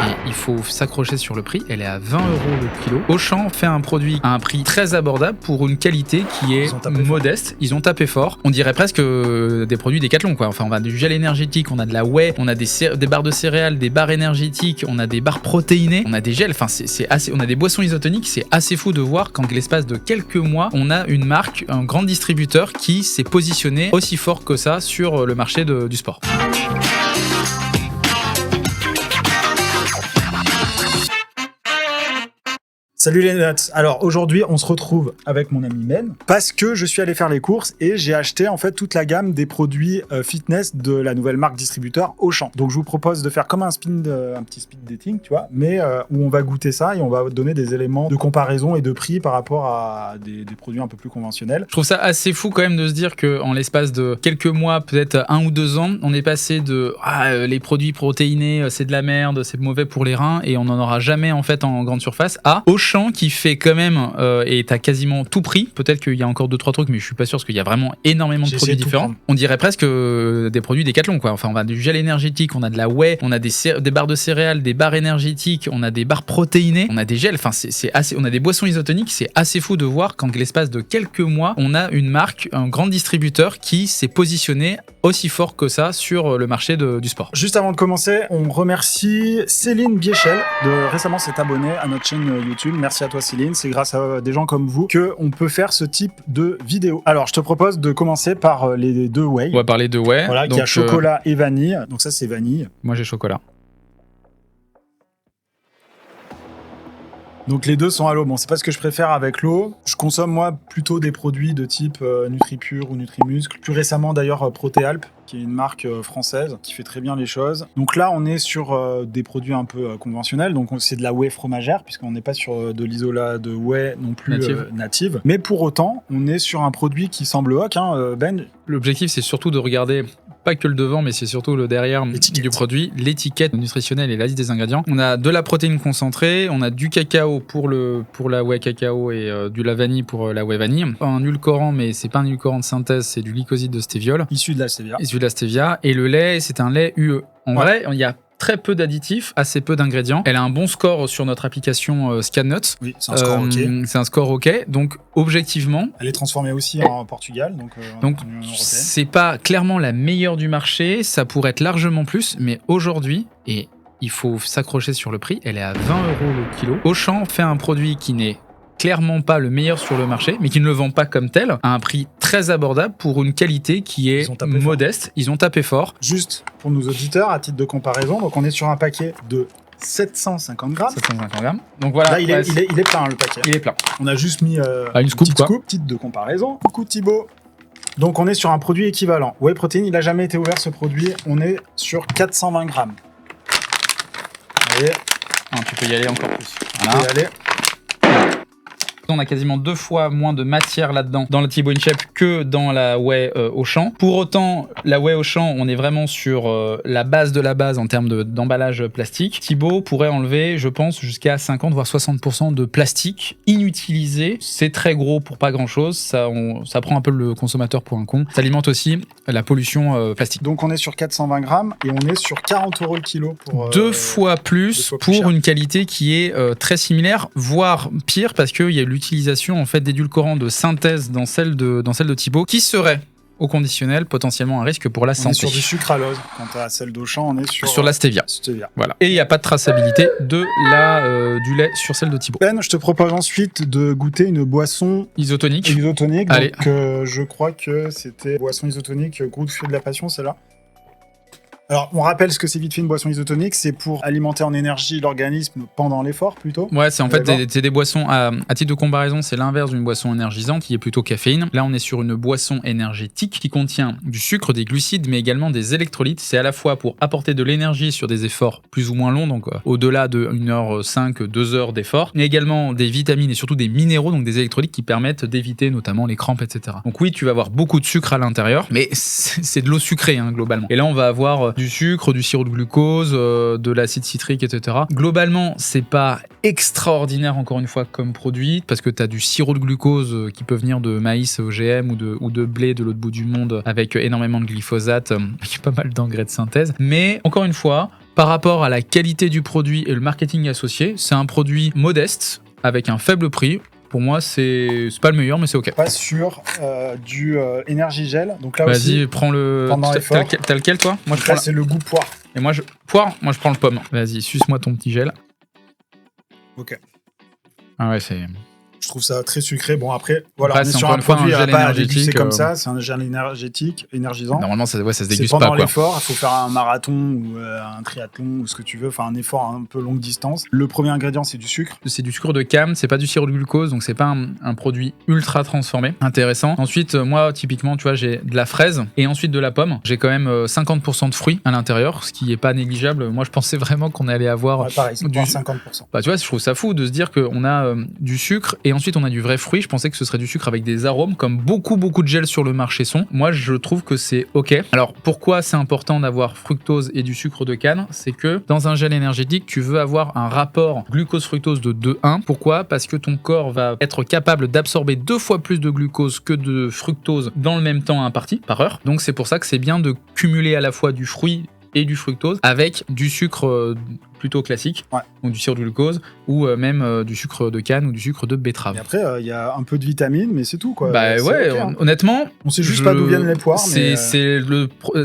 et il faut s'accrocher sur le prix. Elle est à 20 € le kilo. Auchan fait un produit à un prix très abordable pour une qualité qui est modeste. Ils ont tapé fort. On dirait presque des produits Décathlon, quoi. Enfin, on a du gel énergétique, on a de la whey, on a des barres de céréales, des barres énergétiques, on a des barres protéinées, on a des gels. Enfin, on a des boissons isotoniques. C'est assez fou de voir qu'en l'espace de quelques mois, on a une marque, un grand distributeur qui s'est positionné aussi fort que ça sur le marché du sport. Salut les nuts. Alors aujourd'hui, on se retrouve avec mon ami Men parce que je suis allé faire les courses et j'ai acheté en fait toute la gamme des produits fitness de la nouvelle marque distributeur Auchan. Donc je vous propose de faire comme un petit speed dating, tu vois, mais où on va goûter ça et on va donner des éléments de comparaison et de prix par rapport à des produits un peu plus conventionnels. Je trouve ça assez fou quand même de se dire qu'en l'espace de quelques mois, peut-être 1 ou 2 ans, on est passé de les produits protéinés, c'est de la merde, c'est mauvais pour les reins et on n'en aura jamais en fait en grande surface, à Auchan qui fait quand même et t'as quasiment tout pris. Peut-être qu'il y a encore 2-3 trucs, mais je suis pas sûr parce qu'il y a vraiment énormément de produits différents. On dirait presque des produits Décathlon, quoi. Enfin, on a du gel énergétique, on a de la whey, on a des barres de céréales, des barres énergétiques, on a des barres protéinées, on a des gels. Enfin, on a des boissons isotoniques. C'est assez fou de voir qu'en l'espace de quelques mois, on a une marque, un grand distributeur qui s'est positionné aussi fort que ça sur le marché du sport. Juste avant de commencer, on remercie Céline Biéchel de récemment s'être abonnée à notre chaîne YouTube. Merci à toi Céline, c'est grâce à des gens comme vous qu'on peut faire ce type de vidéo. Alors je te propose de commencer par les deux whey. On va parler de whey. Voilà, qui a chocolat et vanille. Donc ça c'est vanille. Moi j'ai chocolat. Donc les deux sont à l'eau. Bon, c'est pas ce que je préfère avec l'eau. Je consomme moi plutôt des produits de type NutriPure ou Nutrimuscle. Plus récemment d'ailleurs Protéalp, qui est une marque française qui fait très bien les choses. Donc là, on est sur des produits un peu conventionnels. Donc c'est de la whey fromagère, puisqu'on n'est pas sur de l'isolat de whey non plus native. Mais pour autant, on est sur un produit qui semble hoc, hein, Ben. L'objectif, c'est surtout de regarder pas que le devant, mais c'est surtout le derrière du produit, l'étiquette nutritionnelle et la liste des ingrédients. On a de la protéine concentrée, on a du cacao pour la whey cacao et de la vanille pour la whey vanille. Un édulcorant, mais c'est pas un édulcorant de synthèse, c'est du glycoside de stéviol. Issu de la stevia. Et le lait, c'est un lait UE. En vrai, il y a très peu d'additifs, assez peu d'ingrédients. Elle a un bon score sur notre application ScanNotes. Oui, c'est un score OK. C'est un score OK. Donc, objectivement... Elle est transformée aussi en Portugal. Donc c'est pas clairement la meilleure du marché. Ça pourrait être largement plus. Mais aujourd'hui, et il faut s'accrocher sur le prix, elle est à 20 € le kilo. Auchan fait un produit qui n'est clairement pas le meilleur sur le marché, mais qui ne le vend pas comme tel, à un prix très abordable pour une qualité qui est modeste. Ils ont tapé fort. Juste pour nos auditeurs, à titre de comparaison, donc on est sur un paquet de 750 grammes. 750 grammes. Donc voilà. Là, il est plein, le paquet. Il est plein. On a juste mis une scoop, petite scoop, titre de comparaison. Coucou Thibaut. Donc on est sur un produit équivalent. Whey Protein, il n'a jamais été ouvert ce produit. On est sur 420 grammes. Allez. Tu peux y aller encore plus. Voilà. Tu peux y aller. On a quasiment 2 fois moins de matière là-dedans dans le Thibaut InShape que dans la whey Auchan. Pour autant, la whey Auchan, on est vraiment sur la base de la base en termes d'emballage plastique. Thibaut pourrait enlever, je pense, jusqu'à 50 voire 60% de plastique inutilisé. C'est très gros pour pas grand-chose. Ça prend un peu le consommateur pour un con. Ça alimente aussi la pollution plastique. Donc on est sur 420 grammes et on est sur 40 € le kilo. Pour, 2 fois plus pour une qualité qui est très similaire, voire pire, parce qu'il y a l'utilisation en fait d'édulcorants de synthèse dans celle de Thibaut, qui serait au conditionnel potentiellement un risque pour la santé. On est sur du sucralose. Quant à celle d'Auchan, on est sur la stevia. Voilà. Et il n'y a pas de traçabilité de du lait sur celle de Thibaut. Ben, je te propose ensuite de goûter une boisson isotonique. Allez. Donc, je crois que c'était boisson isotonique goût de fruit de la passion, celle-là. Alors, on rappelle ce que c'est vite fait une boisson isotonique, c'est pour alimenter en énergie l'organisme pendant l'effort, plutôt. Ouais, c'est en fait des boissons, à titre de comparaison, c'est l'inverse d'une boisson énergisante qui est plutôt caféine. Là, on est sur une boisson énergétique qui contient du sucre, des glucides, mais également des électrolytes. C'est à la fois pour apporter de l'énergie sur des efforts plus ou moins longs, donc au-delà de 1h05, 2 heures d'effort, mais également des vitamines et surtout des minéraux, donc des électrolytes qui permettent d'éviter notamment les crampes, etc. Donc oui, tu vas avoir beaucoup de sucre à l'intérieur, mais c'est de l'eau sucrée, hein, globalement. Et là, on va avoir du sucre, du sirop de glucose, de l'acide citrique, etc. Globalement, c'est pas extraordinaire, encore une fois, comme produit, parce que tu as du sirop de glucose qui peut venir de maïs OGM ou de blé de l'autre bout du monde, avec énormément de glyphosate, avec pas mal d'engrais de synthèse. Mais, encore une fois, par rapport à la qualité du produit et le marketing associé, c'est un produit modeste avec un faible prix. Pour moi, c'est pas le meilleur, mais c'est ok. Pas sur du Energy Gel. Donc là aussi, vas-y, prends le. T'as lequel, toi? Moi, je prends. Là, c'est le goût poire. Et moi, je prends le pomme. Vas-y, suce-moi ton petit gel. Ok. Ah ouais, c'est. Je trouve ça très sucré. Bon, après, voilà, Après, on est c'est sur encore un une fois produit un à gel pas énergétique, déguster comme ça. C'est un gel énergétique, énergisant. Normalement, ça se C'est déguste pas, pendant quoi. l'effort. Il faut faire un marathon ou un triathlon ou ce que tu veux. Enfin, un effort un peu longue distance. Le premier ingrédient, c'est du sucre. C'est du sucre de canne, c'est pas du sirop de glucose, donc c'est pas un produit ultra transformé. Intéressant. Ensuite, moi, typiquement, tu vois, j'ai de la fraise et ensuite de la pomme. J'ai quand même 50% de fruits à l'intérieur, ce qui est pas négligeable. Moi, je pensais vraiment qu'on allait avoir Ouais, pareil, c'est du 50%. Bah, tu vois, je trouve ça fou de se dire qu'on a du sucre et ensuite on a du vrai fruit. Je pensais que ce serait du sucre avec des arômes, comme beaucoup de gels sur le marché sont. Moi, je trouve que c'est ok. Alors, pourquoi c'est important d'avoir fructose et du sucre de canne? C'est que dans un gel énergétique, tu veux avoir un rapport glucose-fructose de 2:1. Pourquoi? Parce que ton corps va être capable d'absorber 2 fois plus de glucose que de fructose dans le même temps imparti, par heure. Donc, c'est pour ça que c'est bien de cumuler à la fois du fruit et du fructose avec du sucre plutôt classique, ouais. Donc du sirop de glucose ou même du sucre de canne ou du sucre de betterave. Et après, il y a un peu de vitamines, mais c'est tout, quoi. Bah ouais, okay, hein. Honnêtement, on sait juste pas d'où viennent les poires. C'est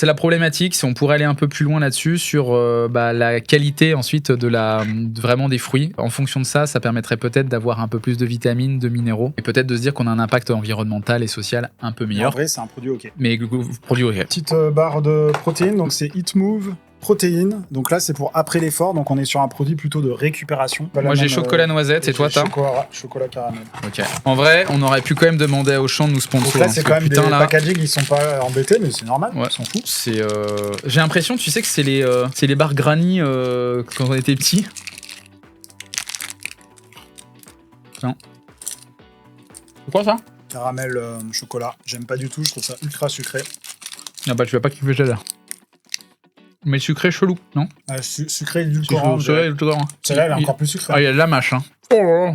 la problématique. Si on pourrait aller un peu plus loin là-dessus sur la qualité ensuite vraiment des fruits. En fonction de ça, ça permettrait peut-être d'avoir un peu plus de vitamines, de minéraux, et peut-être de se dire qu'on a un impact environnemental et social un peu meilleur. En vrai, c'est un produit ok. Mais produit ok. Petite barre de protéines, donc c'est Eat Move protéines. Donc là, c'est pour après l'effort. Donc on est sur un produit plutôt de récupération. Moi, j'ai chocolat noisette et toi, t'as chocolat caramel. Ok. En vrai, on aurait pu quand même demander à Auchan de nous sponsor. Donc là, c'est quand même des packaging, ils sont pas embêtés, mais c'est normal. Ouais. Ils s'en foutent. C'est. J'ai l'impression, tu sais que c'est les barres Granny quand on était petit. Tiens. C'est quoi ça? Caramel chocolat. J'aime pas du tout. Je trouve ça ultra sucré. Ah bah tu vas pas kiffer ça là. Mais sucré chelou, non? Sucré édulcorant. Celle-là, elle est encore plus sucrée. Ah, il y a de la mâche, hein. Oh.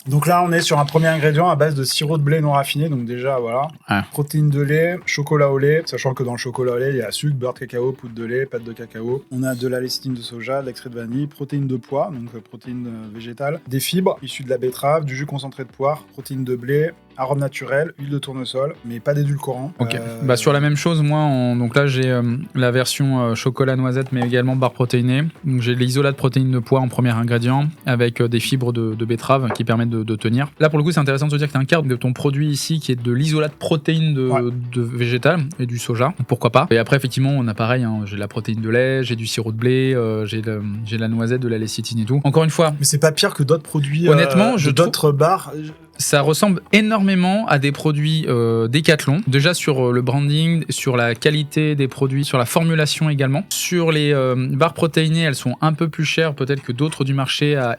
Donc là, on est sur un premier ingrédient à base de sirop de blé non raffiné. Donc déjà, voilà. Ah. Protéines de lait, chocolat au lait. Sachant que dans le chocolat au lait, il y a sucre, beurre de cacao, poudre de lait, pâte de cacao. On a de la lécithine de soja, de l'extrait de vanille, protéines de pois, donc protéines végétales, des fibres issues de la betterave, du jus concentré de poire, protéines de blé, arôme naturel, huile de tournesol, mais pas d'édulcorant. Ok. Bah sur la même chose, moi, donc là j'ai la version chocolat noisette, mais également barre protéinée. Donc j'ai l'isolat de protéines de pois en premier ingrédient, avec des fibres de betterave qui permettent de tenir. Là pour le coup, c'est intéressant de se dire que tu as un quart de ton produit ici qui est de l'isolat de protéines de végétales et du soja. Pourquoi pas. Et après effectivement, on a pareil. Hein, j'ai de la protéine de lait, j'ai du sirop de blé, j'ai de la noisette, de la lécithine et tout. Encore une fois. Mais c'est pas pire que d'autres produits. Honnêtement, d'autres barres. Ça ressemble énormément à des produits Decathlon. Déjà sur le branding, sur la qualité des produits, sur la formulation également. Sur les barres protéinées, elles sont un peu plus chères peut-être que d'autres du marché à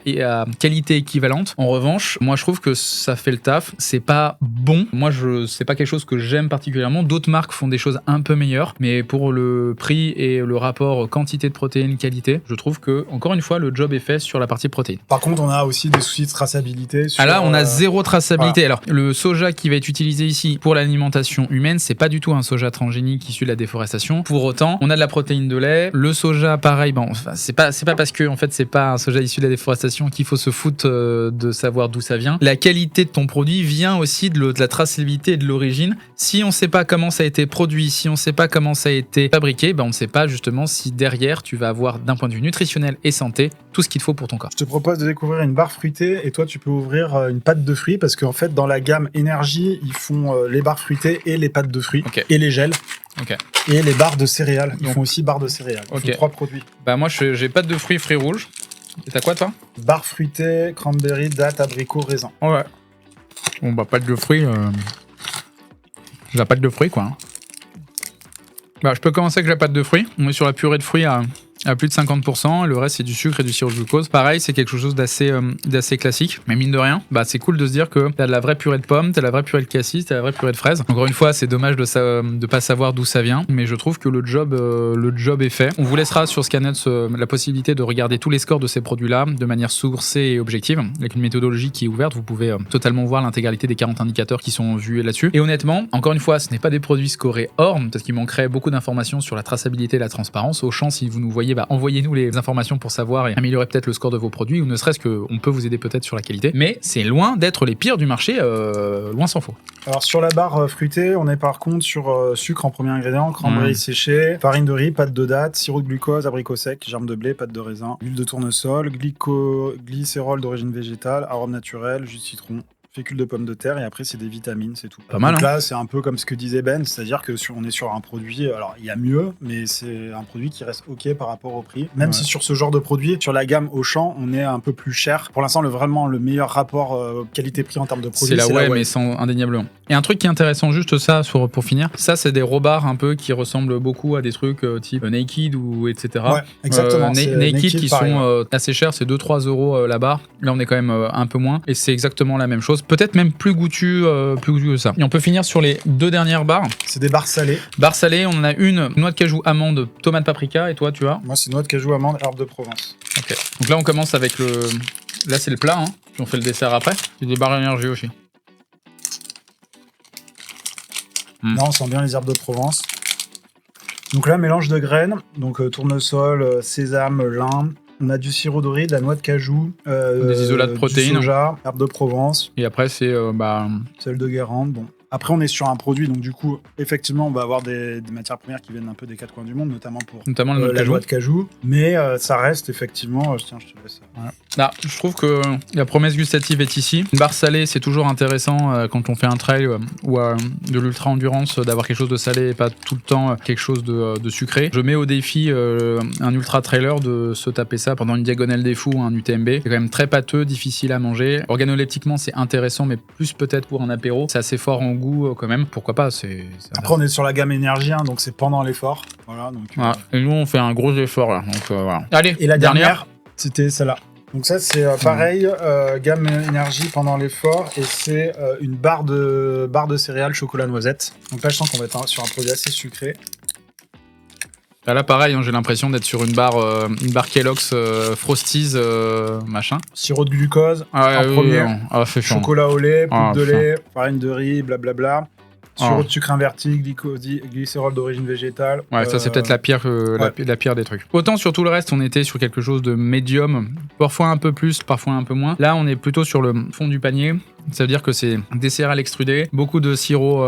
qualité équivalente. En revanche, moi je trouve que ça fait le taf. C'est pas bon. Moi, c'est pas quelque chose que j'aime particulièrement. D'autres marques font des choses un peu meilleures. Mais pour le prix et le rapport quantité de protéines, qualité, je trouve que, encore une fois, le job est fait sur la partie protéines. Par contre, on a aussi des soucis de traçabilité. Ah là, on a zéro traçabilité. Voilà. Alors, le soja qui va être utilisé ici pour l'alimentation humaine, c'est pas du tout un soja transgénique issu de la déforestation. Pour autant, on a de la protéine de lait. Le soja, pareil, bon, c'est pas parce que en fait c'est pas un soja issu de la déforestation qu'il faut se foutre de savoir d'où ça vient. La qualité de ton produit vient aussi de la traçabilité et de l'origine. Si on sait pas comment ça a été produit, si on sait pas comment ça a été fabriqué, ben on ne sait pas justement si derrière tu vas avoir d'un point de vue nutritionnel et santé tout ce qu'il te faut pour ton corps. Je te propose de découvrir une barre fruitée et toi tu peux ouvrir une pâte de fruits parce qu'en fait dans la gamme énergie ils font les barres fruitées et les pâtes de fruits et les gels. Okay. Et les barres de céréales. Ils font aussi barres de céréales. Ils font 3 produits. Bah moi j'ai pâte de fruits rouges. Et t'as quoi toi? Barres fruitées, cranberry, dattes, abricots, raisins. Ouais. Bon bah pâte de fruits. La pâte de fruits quoi. Bah je peux commencer avec la pâte de fruits. On est sur la purée de fruits à plus de 50%, le reste c'est du sucre et du sirop de glucose. Pareil, c'est quelque chose d'assez classique, mais mine de rien, bah c'est cool de se dire que t'as de la vraie purée de pommes, t'as de la vraie purée de cassis, t'as de la vraie purée de fraises. Encore une fois, c'est dommage de pas savoir d'où ça vient, mais je trouve que le job est fait. On vous laissera sur Scannuts la possibilité de regarder tous les scores de ces produits-là de manière sourcée et objective, avec une méthodologie qui est ouverte. Vous pouvez totalement voir l'intégralité des 40 indicateurs qui sont vus là-dessus. Et honnêtement, encore une fois, ce n'est pas des produits scorés or, parce qu'il manquerait beaucoup d'informations sur la traçabilité et la transparence. Auchan, si vous nous voyez voulez, envoyez-nous les informations pour savoir et améliorer peut-être le score de vos produits, ou ne serait-ce qu'on peut vous aider peut-être sur la qualité. Mais c'est loin d'être les pires du marché, loin s'en faut. Alors sur la barre fruitée, on est par contre sur sucre en premier ingrédient, cranberry séché, farine de riz, pâte de date, sirop de glucose, abricot sec, germe de blé, pâte de raisin, huile de tournesol, glycérol d'origine végétale, arôme naturel, jus de citron, fécule de pommes de terre, et après c'est des vitamines, c'est tout. Pas mal. Donc hein. là c'est un peu comme ce que disait Ben, c'est-à-dire que on est sur un produit, alors il y a mieux, mais c'est un produit qui reste ok par rapport au prix. Même si sur ce genre de produit, sur la gamme Auchan, on est un peu plus cher. Pour l'instant, vraiment le meilleur rapport qualité-prix en termes de produits, c'est la whey, mais sans indéniablement. Et un truc qui est intéressant, juste ça, pour finir, ça c'est des robards un peu qui ressemblent beaucoup à des trucs type Naked ou etc. Ouais, exactement. Naked qui sont assez chers, c'est 2-3 euros la barre. Là on est quand même un peu moins, et c'est exactement la même chose. Peut-être même plus goûtu que ça. Et on peut finir sur les 2 dernières barres. C'est des barres salées. Barres salées, on en a une noix de cajou, amande, tomate, paprika, et toi tu as? Moi c'est noix de cajou, amande, herbe de Provence. Ok. Donc là on commence avec le... Là c'est le plat, hein. Puis on fait le dessert après. C'est des barres énergie aussi. Là on sent bien les herbes de Provence. Donc là mélange de graines, donc tournesol, sésame, lin. On a du sirop de riz, de la noix de cajou, des isolats de protéines, du soja, herbe de Provence. Et après c'est sel de Guérande. Bon. Après, on est sur un produit, donc du coup, effectivement, on va avoir des matières premières qui viennent un peu des 4 coins du monde, notamment la noix de cajou. Mais ça reste effectivement... tiens, je te laisse. Voilà. Là, je trouve que la promesse gustative est ici. Une barre salée, c'est toujours intéressant quand on fait un trail ou de l'ultra-endurance, d'avoir quelque chose de salé et pas tout le temps quelque chose de sucré. Je mets au défi un ultra-trailer de se taper ça pendant une diagonale des fous, un UTMB. C'est quand même très pâteux, difficile à manger. Organoleptiquement, c'est intéressant, mais plus peut-être pour un apéro. C'est assez fort en goût quand même, pourquoi pas. Après on est sur la gamme énergie, hein, donc c'est pendant l'effort. Voilà, donc, Et nous on fait un gros effort là. Donc, voilà. Allez, et la dernière, c'était celle-là. Donc ça c'est pareil, gamme énergie pendant l'effort, et c'est une barre de céréales chocolat noisette. Donc là je sens qu'on va être sur un produit assez sucré. Là pareil, hein, j'ai l'impression d'être sur une barre Kellogg's Frosties machin. Sirop de glucose en premier, chocolat au lait, poudre de lait, farine de riz, blablabla. Sirop de sucre inverti, glycérol d'origine végétale. Ouais, ça c'est peut-être la pire des trucs. Autant sur tout le reste, on était sur quelque chose de médium, parfois un peu plus, parfois un peu moins. Là, on est plutôt sur le fond du panier. Ça veut dire que c'est des céréales extrudées, beaucoup de sirop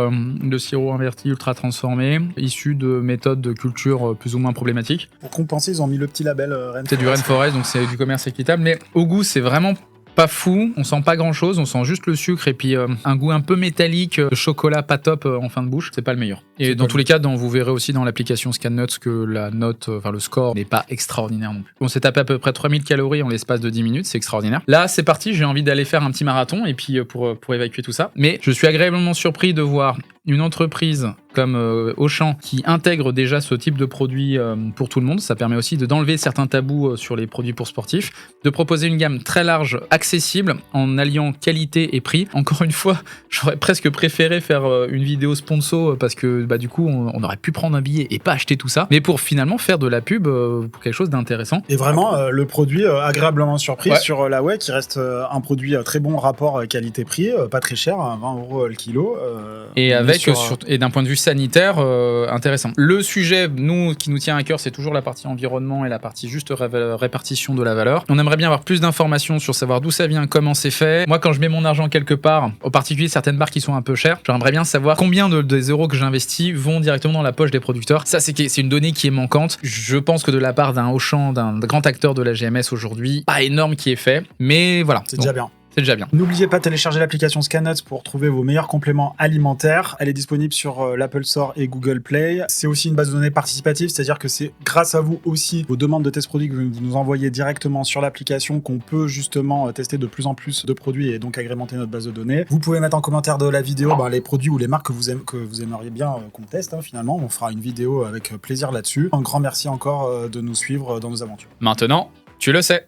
inverti ultra transformé, issu de méthodes de culture plus ou moins problématiques. Pour compenser, ils ont mis le petit label Rainforest. C'est du Rainforest, donc c'est du commerce équitable, mais au goût, c'est vraiment pas fou, on sent pas grand chose, on sent juste le sucre et puis un goût un peu métallique, chocolat pas top en fin de bouche, c'est pas le meilleur. Et dans tous les cas, vous verrez aussi dans l'application ScanNuts que la note, le score n'est pas extraordinaire non plus. On s'est tapé à peu près 3000 calories en l'espace de 10 minutes, c'est extraordinaire. Là, c'est parti, j'ai envie d'aller faire un petit marathon et puis pour évacuer tout ça. Mais je suis agréablement surpris de voir une entreprise comme Auchan qui intègre déjà ce type de produit pour tout le monde. Ça permet aussi d'enlever certains tabous sur les produits pour sportifs, de proposer une gamme très large, accessible, en alliant qualité et prix. Encore une fois, j'aurais presque préféré faire une vidéo sponsor parce que du coup, on aurait pu prendre un billet et pas acheter tout ça, mais pour finalement faire de la pub pour quelque chose d'intéressant. Et vraiment, le produit agréablement surpris sur la whey, qui reste un produit très bon rapport qualité-prix, pas très cher, 20 € le kilo. Et avec et d'un point de vue sanitaire, intéressant. Le sujet, qui nous tient à cœur, c'est toujours la partie environnement et la partie juste répartition de la valeur. On aimerait bien avoir plus d'informations sur savoir d'où ça vient, comment c'est fait. Moi, quand je mets mon argent quelque part, en particulier certaines barres qui sont un peu chères, j'aimerais bien savoir combien des euros que j'investis vont directement dans la poche des producteurs. Ça, c'est une donnée qui est manquante. Je pense que de la part d'un Auchan, d'un grand acteur de la GMS aujourd'hui, pas énorme qui est fait, mais voilà. C'est déjà bien. C'est déjà bien. N'oubliez pas de télécharger l'application ScanNuts pour trouver vos meilleurs compléments alimentaires. Elle est disponible sur l'Apple Store et Google Play. C'est aussi une base de données participative, c'est-à-dire que c'est grâce à vous aussi, vos demandes de test produits que vous nous envoyez directement sur l'application, qu'on peut justement tester de plus en plus de produits et donc agrémenter notre base de données. Vous pouvez mettre en commentaire de la vidéo les produits ou les marques que vous aimeriez bien qu'on teste. Finalement, on fera une vidéo avec plaisir là-dessus. Un grand merci encore de nous suivre dans nos aventures. Maintenant, tu le sais.